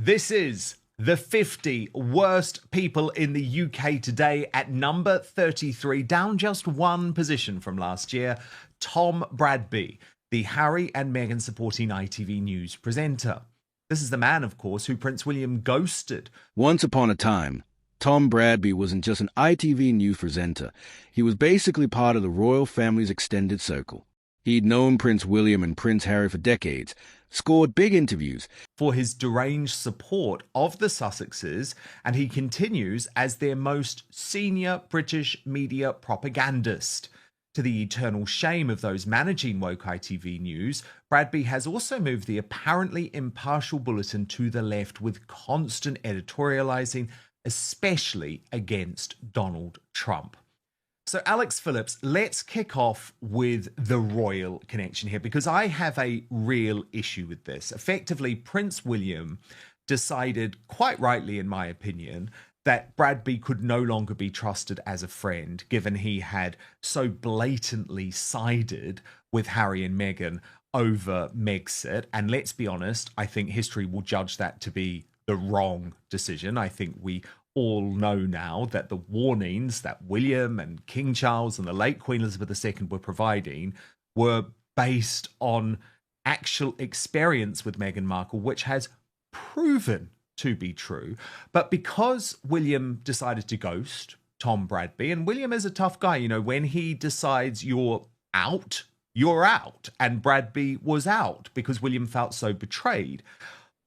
This is the 50 worst people in the UK today. At number 33, down just one position from last year, Tom Bradby, the Harry and Meghan supporting ITV News presenter. This is the man, of course, who Prince William ghosted. Once upon a time, Tom Bradby wasn't just an ITV News presenter. He was basically part of the royal family's extended circle. He'd known Prince William and Prince Harry for decades, scored big interviews for his deranged support of the Sussexes, and he continues as their most senior British media propagandist. To the eternal shame of those managing woke ITV News, Bradby has also moved the apparently impartial bulletin to the left with constant editorialising, especially against Donald Trump. So, Alex Phillips, let's kick off with the royal connection here, because I have a real issue with this. Effectively, Prince William decided, quite rightly in my opinion, that Bradby could no longer be trusted as a friend, given he had so blatantly sided with Harry and Meghan over Megxit. And let's be honest, I think history will judge that to be the wrong decision. I think we all know now that the warnings that William and King Charles and the late Queen Elizabeth II were providing were based on actual experience with Meghan Markle, which has proven to be true. But because William decided to ghost Tom Bradby, and William is a tough guy, you know, when he decides you're out, you're out. And Bradby was out because William felt so betrayed.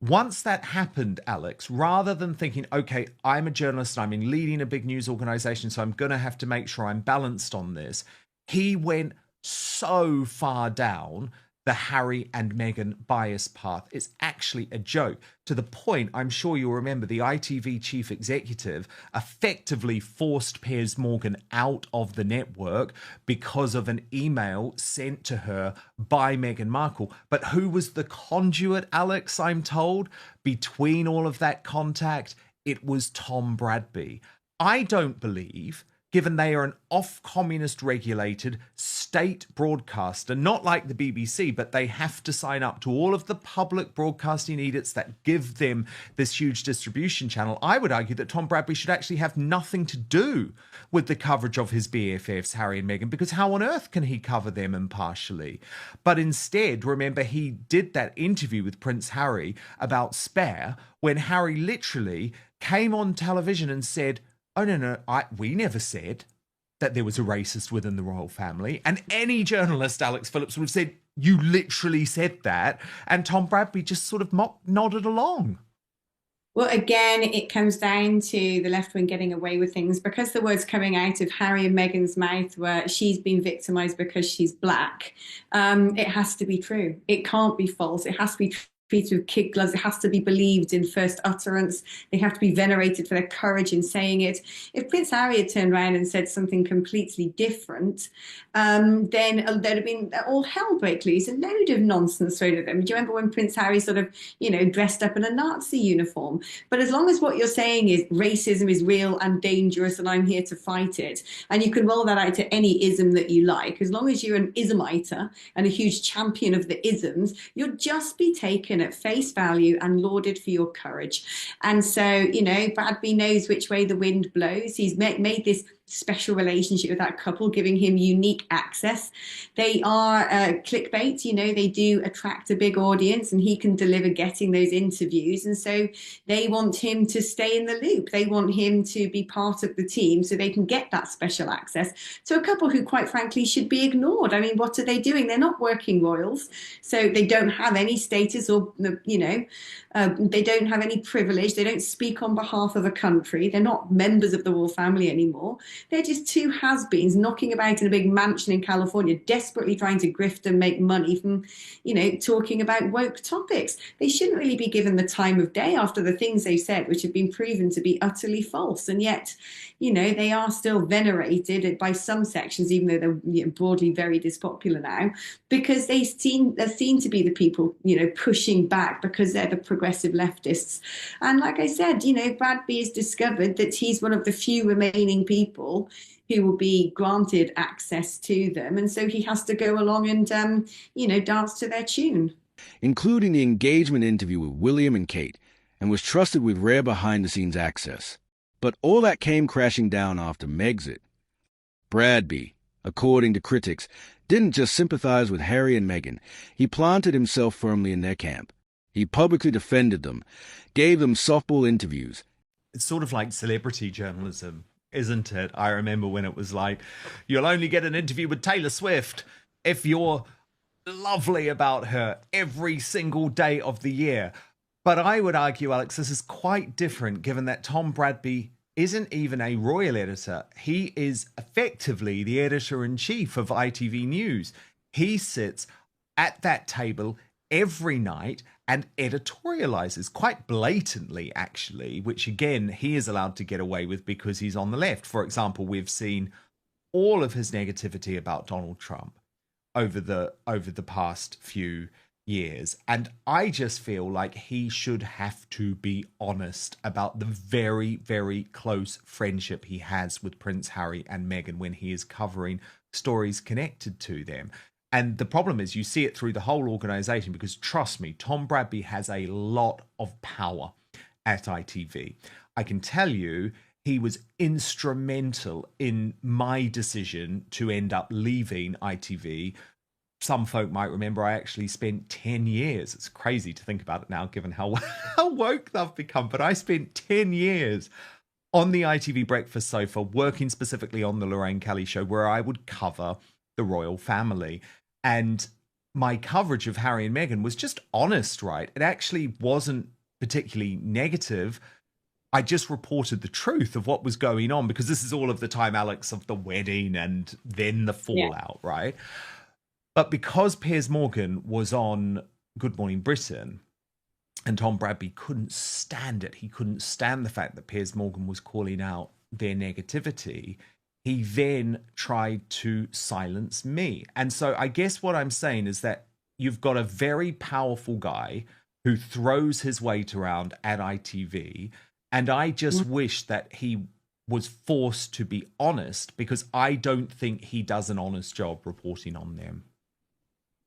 Once that happened, Alex, rather than thinking, okay, I'm a journalist, I'm leading a big news organization, so I'm going to have to make sure I'm balanced on this, he went so far down the Harry and Meghan bias path. It's actually a joke, to the point, I'm sure you'll remember, the ITV chief executive effectively forced Piers Morgan out of the network because of an email sent to her by Meghan Markle. But who was the conduit, Alex, I'm told, between all of that contact? It was Tom Bradby. I don't believe, given they are an off-communist regulated state broadcaster, not like the BBC, but they have to sign up to all of the public broadcasting edicts that give them this huge distribution channel. I would argue that Tom Bradby should actually have nothing to do with the coverage of his BFFs, Harry and Meghan, because how on earth can he cover them impartially? But instead, remember, he did that interview with Prince Harry about Spare, when Harry literally came on television and said, oh, no, we never said that there was a racist within the royal family. And any journalist, Alex Phillips, would have said, you literally said that. And Tom Bradby just sort of nodded along. Well, again, it comes down to the left wing getting away with things, because the words coming out of Harry and Meghan's mouth were she's been victimised because she's black. It has to be true. It can't be false. It has to be true. Treated with kid gloves. It has to be believed in first utterance. They have to be venerated for their courage in saying it. If Prince Harry had turned around and said something completely different, then there'd have been all hell break loose, a load of nonsense thrown at them. Do you remember when Prince Harry sort of, dressed up in a Nazi uniform? But as long as what you're saying is racism is real and dangerous and I'm here to fight it, and you can roll that out to any ism that you like, as long as you're an ismiter and a huge champion of the isms, you'll just be taken at face value and lauded for your courage. And so, Bradby knows which way the wind blows. He's made this special relationship with that couple, giving him unique access. They are clickbait, they do attract a big audience, and he can deliver getting those interviews. And so they want him to stay in the loop. They want him to be part of the team so they can get that special access to a couple who, quite frankly, should be ignored. I mean, what are they doing? They're not working royals, so they don't have any status or, they don't have any privilege. They don't speak on behalf of a country. They're not members of the royal family anymore. They're just two has-beens knocking about in a big mansion in California, desperately trying to grift and make money from, talking about woke topics. They shouldn't really be given the time of day after the things they've said, which have been proven to be utterly false. And yet, they are still venerated by some sections, even though they're broadly very dispopular now, because they're seen to be the people, pushing back because they're the progressive leftists. And like I said, Bradby has discovered that he's one of the few remaining people who will be granted access to them. And so he has to go along and, dance to their tune. Including the engagement interview with William and Kate, and was trusted with rare behind-the-scenes access. But all that came crashing down after Megxit. Bradby, according to critics, didn't just sympathize with Harry and Meghan. He planted himself firmly in their camp. He publicly defended them, gave them softball interviews. It's sort of like celebrity journalism, isn't it? I remember when it was like, you'll only get an interview with Taylor Swift if you're lovely about her every single day of the year. But I would argue, Alex, this is quite different given that Tom Bradby isn't even a royal editor. He is effectively the editor-in-chief of ITV News. He sits at that table every night and editorializes quite blatantly, actually, which again, he is allowed to get away with because he's on the left. For example, we've seen all of his negativity about Donald Trump over the past few years. And I just feel like he should have to be honest about the very, very close friendship he has with Prince Harry and Meghan when he is covering stories connected to them. And the problem is you see it through the whole organization because, trust me, Tom Bradby has a lot of power at ITV. I can tell you he was instrumental in my decision to end up leaving ITV. Some folk might remember I actually spent 10 years. It's crazy to think about it now, given how woke they've become. But I spent 10 years on the ITV breakfast sofa, working specifically on the Lorraine Kelly show, where I would cover the royal family. And my coverage of Harry and Meghan was just honest, right? It actually wasn't particularly negative. I just reported the truth of what was going on, because this is all of the time, Alex, of the wedding and then the fallout, right? But because Piers Morgan was on Good Morning Britain and Tom Bradby couldn't stand it, he couldn't stand the fact that Piers Morgan was calling out their negativity, he then tried to silence me. And so I guess what I'm saying is that you've got a very powerful guy who throws his weight around at ITV. And I just wish that he was forced to be honest, because I don't think he does an honest job reporting on them.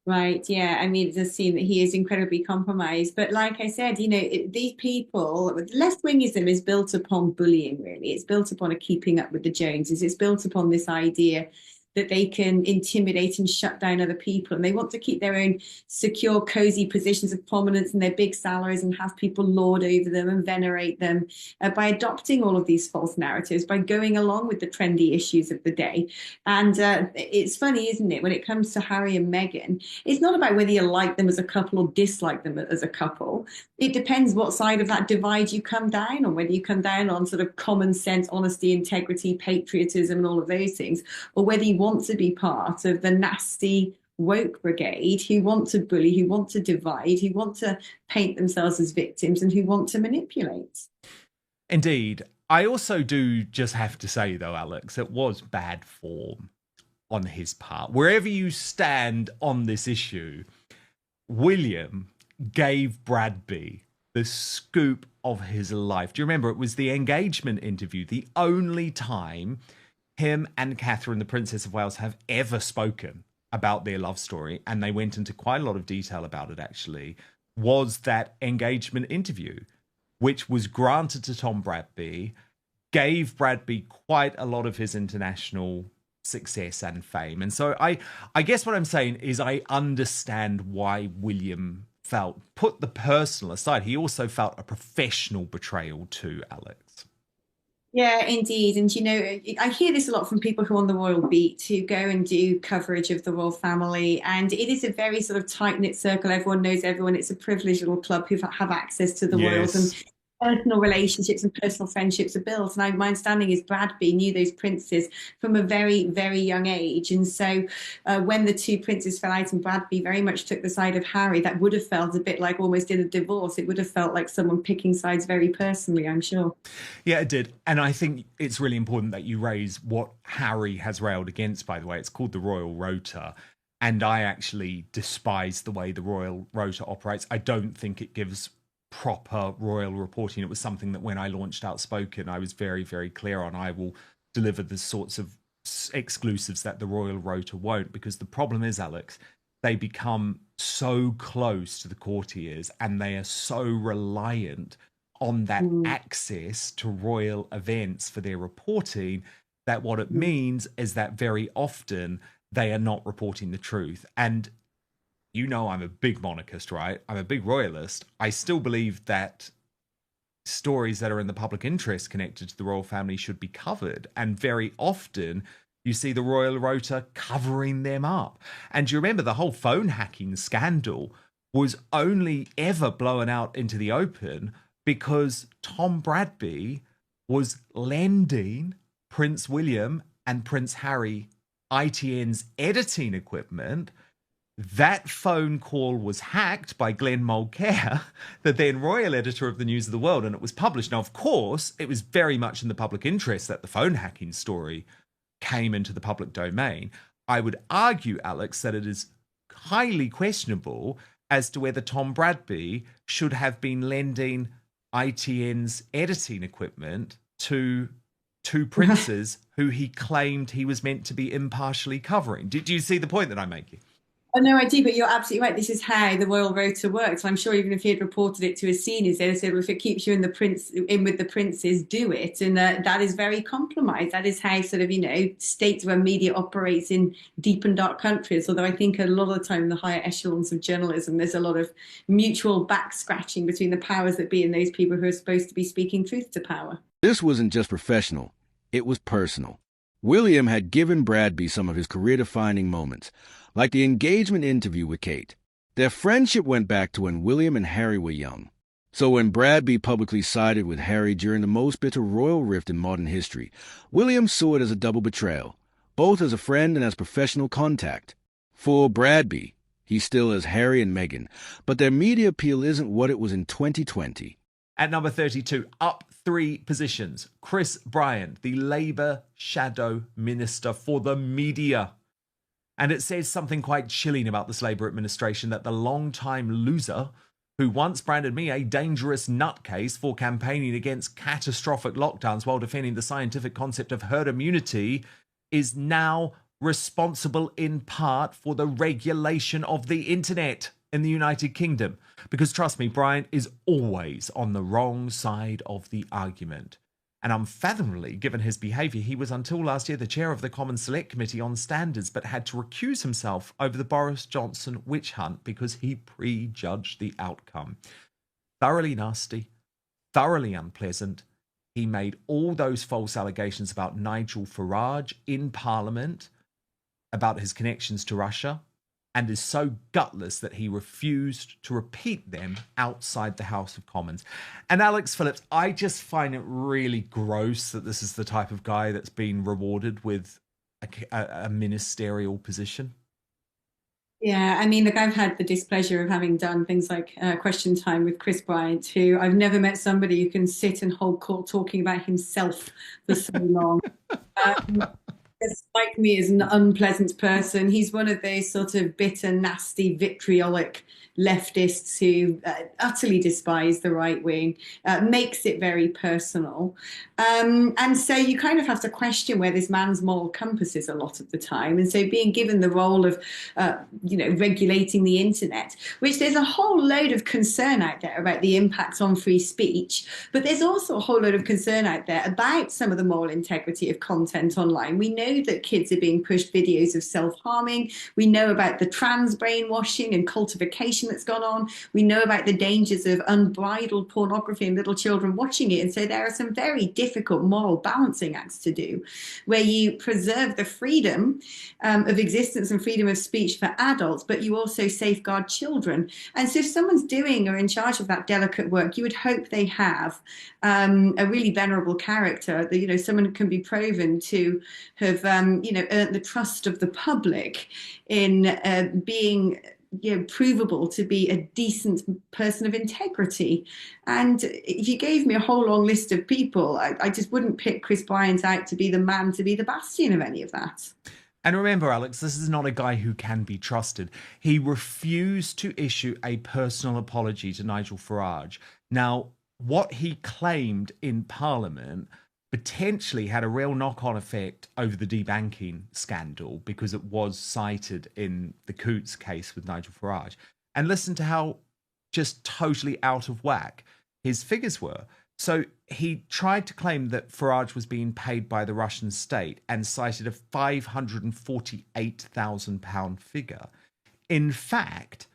Right. Yeah. I mean, it does seem that he is incredibly compromised. But like I said, these people, left-wingism is built upon bullying, really. It's built upon a keeping up with the Joneses. It's built upon this idea that they can intimidate and shut down other people. And they want to keep their own secure, cozy positions of prominence and their big salaries and have people lord over them and venerate them by adopting all of these false narratives, by going along with the trendy issues of the day. And it's funny, isn't it, when it comes to Harry and Meghan, it's not about whether you like them as a couple or dislike them as a couple. It depends what side of that divide you come down on, whether you come down on sort of common sense, honesty, integrity, patriotism, and all of those things, or whether you want to be part of the nasty woke brigade who want to bully, who want to divide, who want to paint themselves as victims, and who want to manipulate. Indeed. I also do just have to say, though, Alex, it was bad form on his part. Wherever you stand on this issue, William gave Bradby the scoop of his life. Do you remember? It was the engagement interview, the only time him and Catherine, the Princess of Wales, have ever spoken about their love story, and they went into quite a lot of detail about it, actually, was that engagement interview, which was granted to Tom Bradby, gave Bradby quite a lot of his international success and fame. And so I guess what I'm saying is I understand why William felt, put the personal aside, he also felt a professional betrayal too, Alex. Yeah, indeed. And, I hear this a lot from people who are on the royal beat, who go and do coverage of the royal family. And it is a very sort of tight-knit circle. Everyone knows everyone. It's a privileged little club who have access to the royals. And personal relationships and personal friendships are built. And my understanding is Bradby knew those princes from a very, very young age. And so when the two princes fell out and Bradby very much took the side of Harry, that would have felt a bit like almost in a divorce. It would have felt like someone picking sides very personally, I'm sure. Yeah, it did. And I think it's really important that you raise what Harry has railed against, by the way. It's called the Royal Rota. And I actually despise the way the Royal Rota operates. I don't think it gives proper royal reporting. It was something that when I launched Outspoken, I was very, very clear on. I will deliver the sorts of exclusives that the Royal Rota won't, because the problem is, Alex, they become so close to the courtiers and they are so reliant on that access to royal events for their reporting, that what it means is that very often they are not reporting the truth. And you know, I'm a big monarchist, right? I'm a big royalist. I still believe that stories that are in the public interest connected to the royal family should be covered. And very often you see the Royal Rota covering them up. And do you remember the whole phone hacking scandal was only ever blown out into the open because Tom Bradby was lending Prince William and Prince Harry ITN's editing equipment. That phone call was hacked by Glenn Mulcair, the then royal editor of the News of the World, and it was published. Now, of course, it was very much in the public interest that the phone hacking story came into the public domain. I would argue, Alex, that it is highly questionable as to whether Tom Bradby should have been lending ITN's editing equipment to two princes who he claimed he was meant to be impartially covering. Do you see the point that I'm making? Oh, no, I do, but you're absolutely right. This is how the Royal Rota works. I'm sure even if he had reported it to his seniors, they'd have said, well, if it keeps you in with the princes, do it. And that is very compromised. That is how sort of, states where media operates in deep and dark countries. Although I think a lot of the time in the higher echelons of journalism, there's a lot of mutual back scratching between the powers that be and those people who are supposed to be speaking truth to power. This wasn't just professional, it was personal. William had given Bradby some of his career-defining moments, like the engagement interview with Kate. Their friendship went back to when William and Harry were young. So when Bradby publicly sided with Harry during the most bitter royal rift in modern history, William saw it as a double betrayal, both as a friend and as professional contact. For Bradby, he still has Harry and Meghan, but their media appeal isn't what it was in 2020. At number 32, up 3 positions, Chris Bryant, the Labour shadow minister for the media. And it says something quite chilling about this Labour administration, that the long-time loser who once branded me a dangerous nutcase for campaigning against catastrophic lockdowns while defending the scientific concept of herd immunity is now responsible in part for the regulation of the internet in the United Kingdom. Because trust me, Brian is always on the wrong side of the argument. And unfathomably, given his behaviour, he was until last year the chair of the Commons Select Committee on Standards, but had to recuse himself over the Boris Johnson witch hunt because he prejudged the outcome. Thoroughly nasty, thoroughly unpleasant. He made all those false allegations about Nigel Farage in Parliament, about his connections to Russia, and is so gutless that he refused to repeat them outside the House of Commons. And Alex Phillips, I just find it really gross that this is the type of guy that's been rewarded with a ministerial position. Yeah, I mean, look, I've had the displeasure of having done things like Question Time with Chris Bryant, who I've never met somebody who can sit and hold court talking about himself for so long. Strike me as an unpleasant person. He's one of those sort of bitter, nasty, vitriolic leftists who utterly despise the right wing, makes it very personal. And so you kind of have to question where this man's moral compass is a lot of the time. And so being given the role of, regulating the internet, which there's a whole load of concern out there about the impacts on free speech, but there's also a whole load of concern out there about some of the moral integrity of content online. We know that kids are being pushed videos of self-harming. We know about the trans brainwashing and cultification that's gone on. We know about the dangers of unbridled pornography and little children watching it. And so there are some very difficult moral balancing acts to do, where you preserve the freedom of existence and freedom of speech for adults, but you also safeguard children. And so if someone's doing or in charge of that delicate work, you would hope they have a really venerable character, that, someone can be proven to have, earned the trust of the public in being provable to be a decent person of integrity. And if you gave me a whole long list of people, I just wouldn't pick Chris Bryant out to be the man to be the bastion of any of that. And remember, Alex, this is not a guy who can be trusted. He refused to issue a personal apology to Nigel Farage. Now, what he claimed in Parliament potentially had a real knock-on effect over the debanking scandal, because it was cited in the Coots case with Nigel Farage. And listen to how just totally out of whack his figures were. So he tried to claim that Farage was being paid by the Russian state and cited a £548,000 figure. In fact,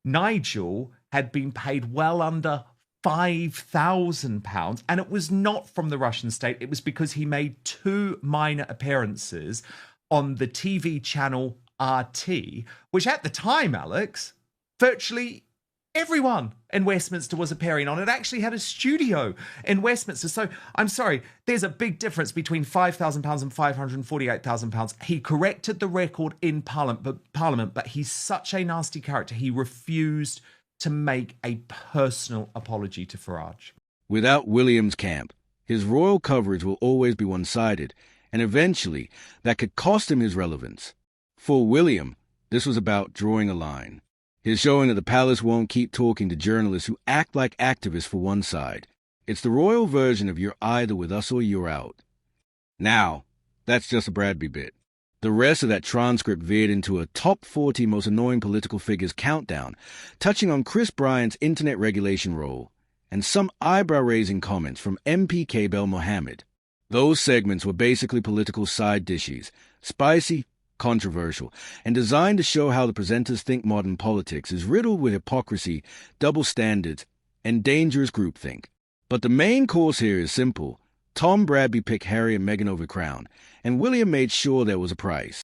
Nigel had been paid well under £5,000, and it was not from the Russian state. It was because he made 2 minor appearances on the TV channel RT, which at the time, Alex, virtually everyone in Westminster was appearing on. It actually had a studio in Westminster. So I'm sorry, there's a big difference between £5,000 and £548,000. He corrected the record in Parliament, but he's such a nasty character. He refused to make a personal apology to Farage. Without William's camp, his royal coverage will always be one-sided, and eventually that could cost him his relevance. For William, this was about drawing a line. He's showing that the palace won't keep talking to journalists who act like activists for one side. It's the royal version of you're either with us or you're out. Now, that's just a Bradby bit. The rest of that transcript veered into a top 40 most annoying political figures countdown, touching on Chris Bryant's internet regulation role, and some eyebrow-raising comments from MP Bel Mohammed. Those segments were basically political side dishes, spicy, controversial, and designed to show how the presenters think modern politics is riddled with hypocrisy, double standards, and dangerous groupthink. But the main course here is simple. Tom Bradby picked Harry and Meghan over Crown, and William made sure there was a price.